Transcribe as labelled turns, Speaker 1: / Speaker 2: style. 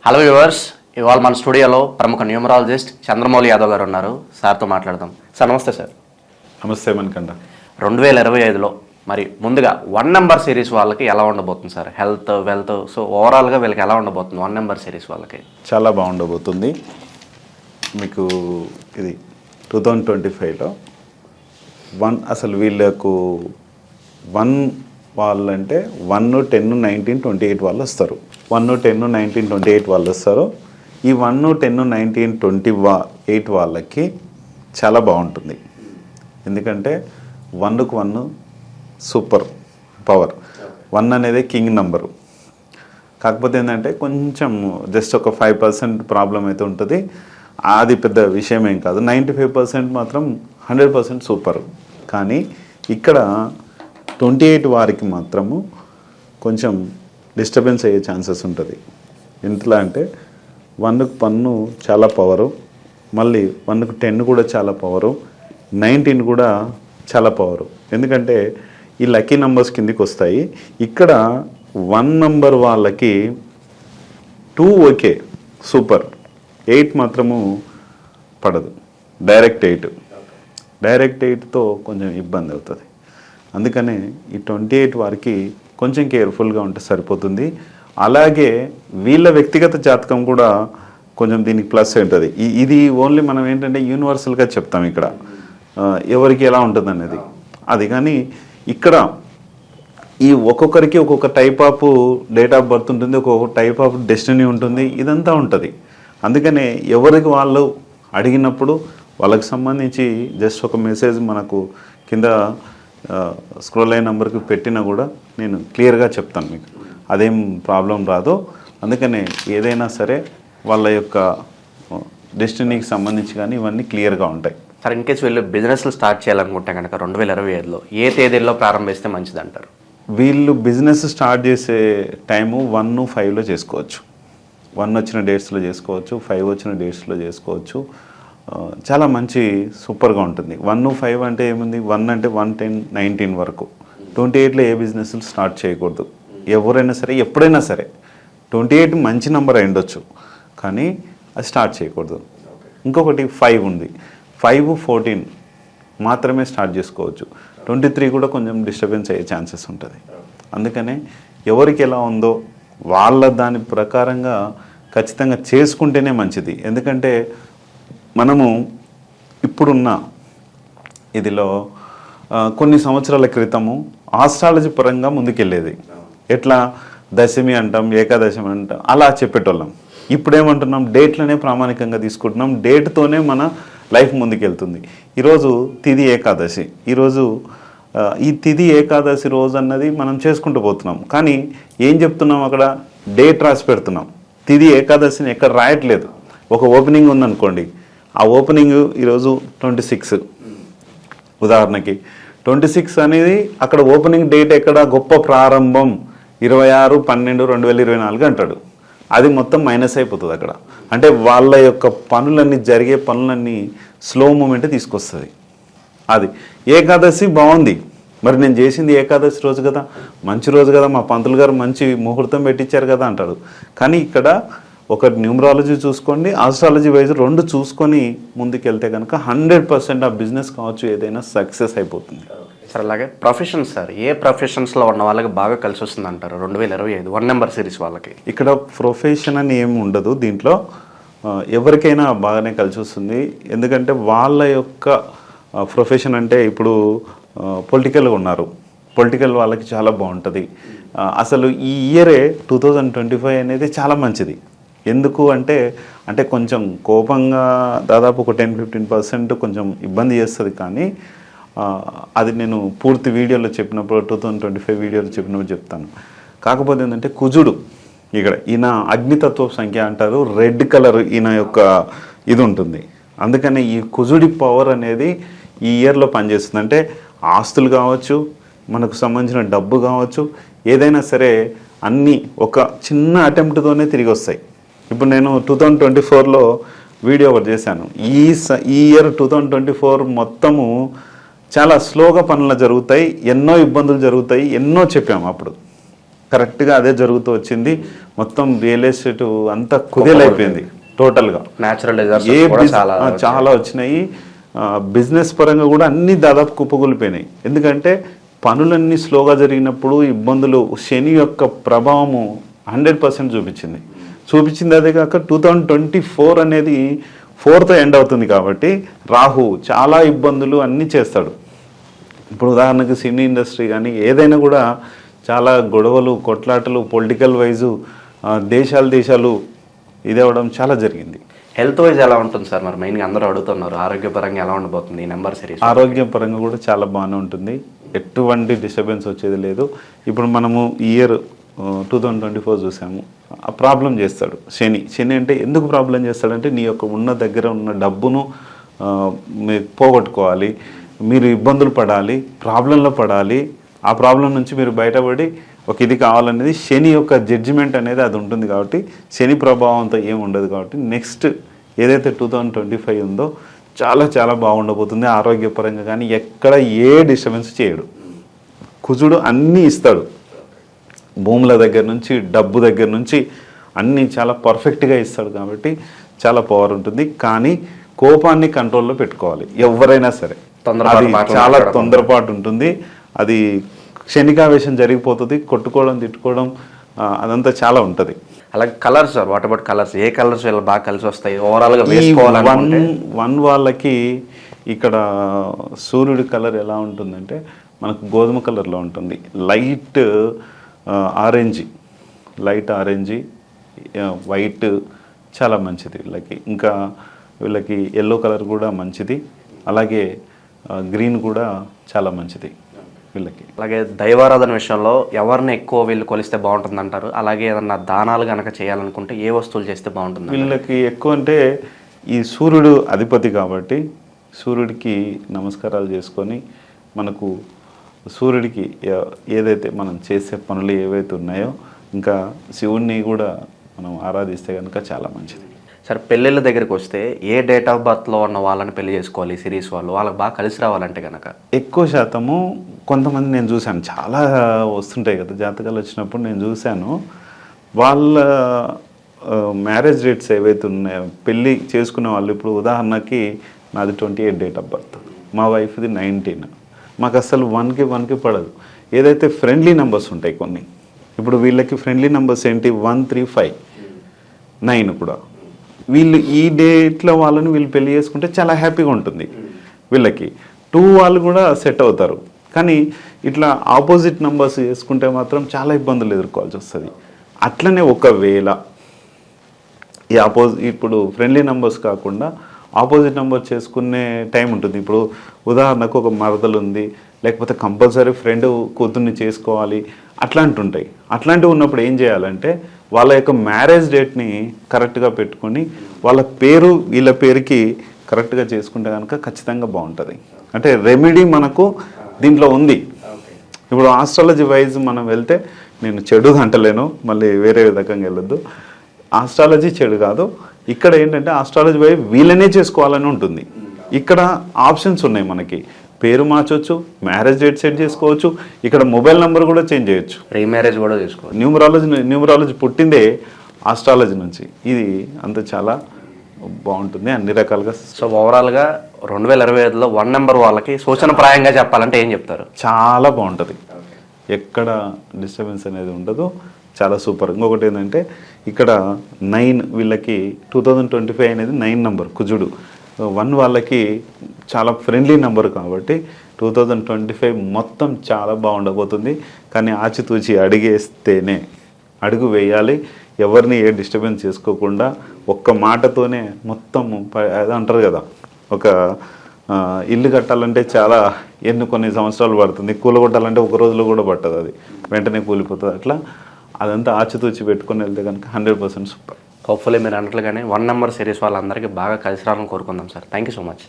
Speaker 1: Hello viewers, ఇవాళ మన స్టూడియోలో ప్రముఖ న్యూమరాలజిస్ట్ చంద్రమౌళి యాదవ్ గారు ఉన్నారు. సార్తో మాట్లాడదాం. సార్ నమస్తే. సార్
Speaker 2: నమస్తే మనకంట.
Speaker 1: 2025లో మరి ముందుగా 1 నెంబర్ సిరీస్ వాళ్ళకి ఎలా ఉండబోతుంది సార్? హెల్త్, వెల్త్, సో ఓవరాల్గా వీళ్ళకి ఎలా ఉండబోతుంది 1 నెంబర్ సిరీస్ వాళ్ళకి?
Speaker 2: చాలా బాగుండబోతుంది. మీకు ఇది 2025లో అసలు వీళ్ళకు 1 వాళ్ళంటే 1, 10, 19, 28 వాళ్ళు వస్తారు. 1, 10, 19, 28 వాళ్ళు వస్తారు. ఈ 1, 10, 19, 28 వాళ్ళకి చాలా బాగుంటుంది. ఎందుకంటే 1కు 1 సూపర్ పవర్. 1 అనేది కింగ్ నంబరు. కాకపోతే ఏంటంటే కొంచెం జస్ట్ ఒక 5% ప్రాబ్లం అయితే ఉంటుంది. అది పెద్ద విషయం ఏం కాదు. 95% మాత్రం 100% సూపర్. కానీ ఇక్కడ 28 వారికి మాత్రము కొంచెం డిస్టర్బెన్స్ అయ్యే ఛాన్సెస్ ఉంటుంది. ఎంతలా అంటే 1కు 1 చాలా పవరు, మళ్ళీ 1కు 10 కూడా చాలా పవరు, 19 కూడా చాలా పవరు. ఎందుకంటే ఈ లక్కీ నంబర్స్ కిందికి వస్తాయి. ఇక్కడ 1 నంబర్ వాళ్ళకి 2 ఓకే సూపర్, 8 మాత్రము పడదు. డైరెక్ట్ 8తో కొంచెం ఇబ్బంది అవుతుంది. అందుకనే ఈ 28 వారికి కొంచెం కేర్ఫుల్గా ఉంటే సరిపోతుంది. అలాగే వీళ్ళ వ్యక్తిగత జాతకం కూడా కొంచెం దీనికి ప్లస్ ఉంటుంది. ఇది ఓన్లీ మనం ఏంటంటే యూనివర్సల్గా చెప్తాం ఇక్కడ ఎవరికి ఎలా ఉంటుంది అనేది. అది కానీ ఇక్కడ ఈ ఒక్కొక్కరికి ఒక్కొక్క type of date of birth ఉంటుంది, ఒక్కొక్క టైప్ ఆఫ్ డెస్టినీ ఉంటుంది, ఇదంతా ఉంటుంది. అందుకనే ఎవరికి వాళ్ళు అడిగినప్పుడు వాళ్ళకి సంబంధించి జస్ట్ ఒక మెసేజ్ మనకు కింద స్క్రోల్ అయిన నెంబర్కి పెట్టినా కూడా నేను క్లియర్గా చెప్తాను మీకు. అదేం ప్రాబ్లం రాదు. అందుకనే ఏదైనా సరే వాళ్ళ యొక్క డెస్టినీకి సంబంధించి కానీ ఇవన్నీ క్లియర్గా ఉంటాయి.
Speaker 1: సార్, ఇన్ కేసు వీళ్ళు బిజినెస్లు స్టార్ట్ చేయాలనుకుంటే కనుక 2025లో ఏ తేదీల్లో ప్రారంభిస్తే మంచిది అంటారు?
Speaker 2: వీళ్ళు బిజినెస్ స్టార్ట్ చేసే టైము 1, 5లో చేసుకోవచ్చు. 1 వచ్చిన డేట్స్లో చేసుకోవచ్చు, 5 వచ్చిన డేట్స్లో చేసుకోవచ్చు. చాలా మంచి సూపర్గా ఉంటుంది. 1, 5 అంటే ఏముంది, 1 అంటే 1, 10, 19 వరకు. 28లో ఏ బిజినెస్లు స్టార్ట్ చేయకూడదు. ఎవరైనా సరే ఎప్పుడైనా సరే 28 మంచి నెంబర్ అయి ఉండొచ్చు, కానీ అది స్టార్ట్ చేయకూడదు. ఇంకొకటి 5 ఉంది. 5, 14 మాత్రమే స్టార్ట్ చేసుకోవచ్చు. 23 కూడా కొంచెం డిస్టర్బెన్స్ అయ్యే ఛాన్సెస్ ఉంటుంది. అందుకనే ఎవరికి ఎలా ఉందో వాళ్ళ దాని ప్రకారంగా ఖచ్చితంగా చేసుకుంటేనే మంచిది. ఎందుకంటే మనము ఇప్పుడున్న ఇదిలో కొన్ని సంవత్సరాల క్రితము ఆస్ట్రాలజీ పరంగా ముందుకెళ్ళేది. ఎట్లా దశమి అంటాం, ఏకాదశమి అంటాం, అలా చెప్పేటోళ్ళం. ఇప్పుడేమంటున్నాం, డేట్లనే ప్రామాణికంగా తీసుకుంటున్నాం. డేట్తోనే మన లైఫ్ ముందుకెళ్తుంది. ఈరోజు తిథి ఏకాదశి, ఈరోజు ఈ తిథి ఏకాదశి రోజు అన్నది మనం చేసుకుంటూ పోతున్నాం. కానీ ఏం చెప్తున్నాం, అక్కడ డేట్ రాసి పెడుతున్నాం. తిథి ఏకాదశిని ఎక్కడ రాయట్లేదు. ఒక ఓపెనింగ్ ఉందనుకోండి, ఆ ఓపెనింగ్ ఈరోజు 26 ఉదాహరణకి. 26 అనేది అక్కడ ఓపెనింగ్ డేట్ ఎక్కడ, గొప్ప ప్రారంభం 26/12/2024 అంటాడు. అది మొత్తం మైనస్ అయిపోతుంది అక్కడ. అంటే వాళ్ళ యొక్క పనులన్నీ జరిగే పనులన్నీ స్లో మూమెంట్ తీసుకొస్తుంది. అది ఏకాదశి బాగుంది, మరి నేను చేసింది ఏకాదశి రోజు కదా, మంచి రోజు కదా, మా పంతులు గారు మంచి ముహూర్తం పెట్టించారు కదా అంటాడు. కానీ ఇక్కడ ఒక న్యూమరాలజీ చూసుకోండి, ఆస్ట్రాలజీ వైజ్ 2 చూసుకొని ముందుకెళ్తే కనుక 100% ఆ బిజినెస్ కావచ్చు ఏదైనా సక్సెస్ అయిపోతుంది.
Speaker 1: సార్, అలాగే ప్రొఫెషన్స్ సార్, ఏ ప్రొఫెషన్స్లో ఉన్న వాళ్ళకి బాగా కలిసి వస్తుంది అంటారు 2025 1 నెంబర్ సిరీస్ వాళ్ళకి?
Speaker 2: ఇక్కడ ప్రొఫెషన్ అని ఏమి ఉండదు. దీంట్లో ఎవరికైనా బాగానే కలిసి వస్తుంది. ఎందుకంటే వాళ్ళ యొక్క ప్రొఫెషన్ అంటే ఇప్పుడు పొలిటికల్గా ఉన్నారు, పొలిటికల్ వాళ్ళకి చాలా బాగుంటుంది. అసలు ఈ ఇయరే 2025 అనేది చాలా మంచిది. ఎందుకు అంటే కొంచెం కోపంగా దాదాపు ఒక 10-15% కొంచెం ఇబ్బంది చేస్తుంది. కానీ అది నేను పూర్తి వీడియోలో చెప్పినప్పుడు 2025 వీడియోలో చెప్పినప్పుడు చెప్తాను. కాకపోతే ఏంటంటే కుజుడు ఇక్కడ ఈయన అగ్నితత్వ సంఖ్య అంటారు, రెడ్ కలర్ ఈయన యొక్క ఇది ఉంటుంది. అందుకని ఈ కుజుడి పవర్ అనేది ఈ ఇయర్లో పనిచేస్తుంది. అంటే ఆస్తులు కావచ్చు, మనకు సంబంధించిన డబ్బు కావచ్చు, ఏదైనా సరే అన్నీ ఒక చిన్న అటెంప్ట్తోనే తిరిగి వస్తాయి. ఇప్పుడు నేను 2024లో వీడియో ఒకటి చేశాను. ఈ ఇయర్ 2024 మొత్తము చాలా స్లోగా పనులు జరుగుతాయి, ఎన్నో ఇబ్బందులు జరుగుతాయి, ఎన్నో చెప్పాము అప్పుడు. కరెక్ట్గా అదే జరుగుతూ వచ్చింది. మొత్తం రియల్ ఎస్టేట్ అంతా కుదేలైపోయింది టోటల్గా.
Speaker 1: న్యాచురల్
Speaker 2: ఏ
Speaker 1: డిజాస్టర్స్
Speaker 2: చాలా వచ్చినాయి. బిజినెస్ పరంగా కూడా అన్ని దాదాపు కుప్పకూలిపోయినాయి. ఎందుకంటే పనులన్నీ స్లోగా జరిగినప్పుడు ఇబ్బందులు, శని యొక్క ప్రభావము 100% చూపించింది. అదే కాక 2024 అనేది 4th ఎండ్ అవుతుంది కాబట్టి రాహు చాలా ఇబ్బందులు అన్నీ చేస్తాడు. ఇప్పుడు ఉదాహరణకు సినీ ఇండస్ట్రీ కానీ ఏదైనా కూడా చాలా గొడవలు, కొట్లాటలు, పొలిటికల్ వైజు దేశాలు ఇది అవ్వడం చాలా జరిగింది.
Speaker 1: హెల్త్ వైజ్ ఎలా ఉంటుంది సార్? మరి మెయిన్గా అందరూ అడుగుతున్నారు ఆరోగ్యపరంగా ఎలా ఉండబోతుంది ఈ నెంబర్ సిరీస్?
Speaker 2: ఆరోగ్యపరంగా కూడా చాలా బాగానే ఉంటుంది. ఎటువంటి డిస్టర్బెన్స్ వచ్చేది లేదు. ఇప్పుడు మనము ఇయర్ 2024 చూసాము. ఆ ప్రాబ్లం చేస్తాడు శని అంటే ఎందుకు ప్రాబ్లం చేస్తాడంటే నీ యొక్క దగ్గర ఉన్న డబ్బును మీరు పోగొట్టుకోవాలి, మీరు ఇబ్బందులు పడాలి, ప్రాబ్లంలో పడాలి. ఆ ప్రాబ్లం నుంచి మీరు బయటపడి ఒక ఇది కావాలనేది శని యొక్క జడ్జిమెంట్ అనేది అది ఉంటుంది. కాబట్టి శని ప్రభావంతో ఏమి ఉండదు. కాబట్టి నెక్స్ట్ ఏదైతే 2025 ఉందో చాలా చాలా బాగుండబోతుంది. ఆరోగ్యపరంగా కానీ ఎక్కడ ఏ డిస్టర్బెన్స్ చేయడు. కుజుడు అన్నీ ఇస్తాడు, భూముల దగ్గర నుంచి డబ్బు దగ్గర నుంచి అన్నీ చాలా పర్ఫెక్ట్గా ఇస్తాడు. కాబట్టి చాలా పవర్ ఉంటుంది. కానీ కోపాన్ని కంట్రోల్లో పెట్టుకోవాలి ఎవరైనా సరే. చాలా తొందరపాటు ఉంటుంది. అది క్షణికావేశం జరిగిపోతుంది. కొట్టుకోవడం, తిట్టుకోవడం అదంతా చాలా ఉంటుంది.
Speaker 1: అలాగే colours sir, what about colours? A colours వీళ్ళు బాగా కలిసి వస్తాయి ఓవరాల్గా వేసుకోవాలంటే?
Speaker 2: వన్ వాళ్ళకి ఇక్కడ సూర్యుడి కలర్ ఎలా ఉంటుందంటే మనకు గోధుమ కలర్లో ఉంటుంది. లైట్ ఆరెంజ్ వైట్ చాలా మంచిది వీళ్ళకి. ఇంకా వీళ్ళకి ఎల్లో కలర్ కూడా మంచిది. అలాగే గ్రీన్ కూడా చాలా మంచిది వీళ్ళకి.
Speaker 1: అలాగే దైవారాధన విషయంలో ఎవరిని ఎక్కువ వీళ్ళు కొలిస్తే బాగుంటుంది అంటారు? అలాగే ఏదన్నా దానాలు కనుక చేయాలనుకుంటే ఏ వస్తువులు చేస్తే బాగుంటుంది?
Speaker 2: వీళ్ళకి ఎక్కువ అంటే ఈ సూర్యుడు అధిపతి కాబట్టి సూర్యుడికి నమస్కారాలు చేసుకొని మనకు సూర్యుడికి ఏదైతే మనం చేసే పనులు ఏవైతే ఉన్నాయో ఇంకా శివుణ్ణి కూడా మనం ఆరాధిస్తే కనుక చాలా మంచిది.
Speaker 1: సరే, పెళ్ళిళ్ళ దగ్గరికి వస్తే ఏ డేట్ ఆఫ్ బర్త్లో ఉన్న వాళ్ళని పెళ్లి చేసుకోవాలి సిరీస్ వాళ్ళకి బాగా కలిసి రావాలంటే కనుక?
Speaker 2: ఎక్కువ శాతము కొంతమంది నేను చూశాను, చాలా వస్తుంటాయి కదా జాతకాలు వచ్చినప్పుడు నేను చూశాను. వాళ్ళ మ్యారేజ్ డేట్స్ ఏవైతే ఉన్నాయో పెళ్ళి చేసుకునే వాళ్ళు, ఇప్పుడు ఉదాహరణకి నాది 28 డేట్ ఆఫ్ బర్త్, మా వైఫ్ది 19. మాకు అసలు 1కి పడదు. ఏదైతే ఫ్రెండ్లీ నెంబర్స్ ఉంటాయి కొన్ని, ఇప్పుడు వీళ్ళకి ఫ్రెండ్లీ నెంబర్స్ ఏంటి 1, 3, 5, 9 కూడా. వీళ్ళు ఈ డేట్లో వాళ్ళని వీళ్ళు పెళ్లి చేసుకుంటే చాలా హ్యాపీగా ఉంటుంది వీళ్ళకి. 2 వాళ్ళు కూడా సెట్ అవుతారు. కానీ ఇట్లా ఆపోజిట్ నెంబర్స్ చేసుకుంటే మాత్రం చాలా ఇబ్బందులు ఎదుర్కోవాల్సి వస్తుంది. అట్లనే ఒకవేళ ఈ ఇప్పుడు ఫ్రెండ్లీ నెంబర్స్ కాకుండా ఆపోజిట్ నెంబర్ చేసుకునే టైం ఉంటుంది. ఇప్పుడు ఉదాహరణకు ఒక మరదలు ఉంది, లేకపోతే కంపల్సరీ ఫ్రెండ్ కూతుర్ని చేసుకోవాలి, అట్లాంటివి ఉంటాయి. అట్లాంటివి ఉన్నప్పుడు ఏం చేయాలంటే వాళ్ళ యొక్క మ్యారేజ్ డేట్ని కరెక్ట్గా పెట్టుకొని వాళ్ళ పేరు వీళ్ళ పేరుకి కరెక్ట్గా చేసుకుంటే కనుక ఖచ్చితంగా బాగుంటుంది. అంటే రెమెడీ మనకు దీంట్లో ఉంది. ఇప్పుడు ఆస్ట్రాలజీ వైజ్ మనం వెళ్తే, నేను చెడు అంటలేను, మళ్ళీ వేరే విధంగా వెళ్ళొద్దు. ఆస్ట్రాలజీ చెడు కాదు. ఇక్కడ ఏంటంటే ఆస్ట్రాలజీ వైజ్ వీళ్ళనే చేసుకోవాలని ఉంటుంది. ఇక్కడ ఆప్షన్స్ ఉన్నాయి మనకి. పేరు మార్చవచ్చు, మ్యారేజ్ డేట్ సెట్ చేసుకోవచ్చు, ఇక్కడ మొబైల్ నెంబర్ కూడా చేంజ్ చేయొచ్చు,
Speaker 1: రీమ్యారేజ్ కూడా చేసుకోవచ్చు.
Speaker 2: న్యూమరాలజీ పుట్టిందే ఆస్ట్రాలజీ నుంచి. ఇది అంత చాలా బాగుంటుంది అన్ని రకాలుగా.
Speaker 1: సో ఓవరాల్గా 2025లో 1 నెంబర్ వాళ్ళకి సూచనప్రాయంగా చెప్పాలంటే ఏం చెప్తారు?
Speaker 2: చాలా బాగుంటుంది, ఎక్కడ డిస్టర్బెన్స్ అనేది ఉండదు, చాలా సూపర్. ఇంకొకటి ఏంటంటే ఇక్కడ 9 వీళ్ళకి 2025 అనేది 9 నెంబర్ కుజుడు. 1 వాళ్ళకి చాలా ఫ్రెండ్లీ నెంబర్ కాబట్టి 2025 మొత్తం చాలా బాగుండబోతుంది. కానీ ఆచితూచి అడుగు వేయాలి. ఎవరిని ఏ డిస్టర్బెన్స్ చేసుకోకుండా ఒక్క మాటతోనే మొత్తం అది అంటారు కదా, ఒక ఇల్లు కట్టాలంటే చాలా కొన్ని సంవత్సరాలు పడుతుంది, కూలగొట్టాలంటే ఒక రోజులో కూడా పట్టదు, అది వెంటనే కూలిపోతుంది. అట్లా అదంతా ఆచితూచి పెట్టుకొని వెళ్తే కనుక 100% సూపర్.
Speaker 1: హోప్ఫుల్లీ మీరు అన్నట్లుగానే 1 నెంబర్ సిరీస్ వాళ్ళందరికీ బాగా కలిసి రావాలని కోరుకుందాం sir. Thank you so much.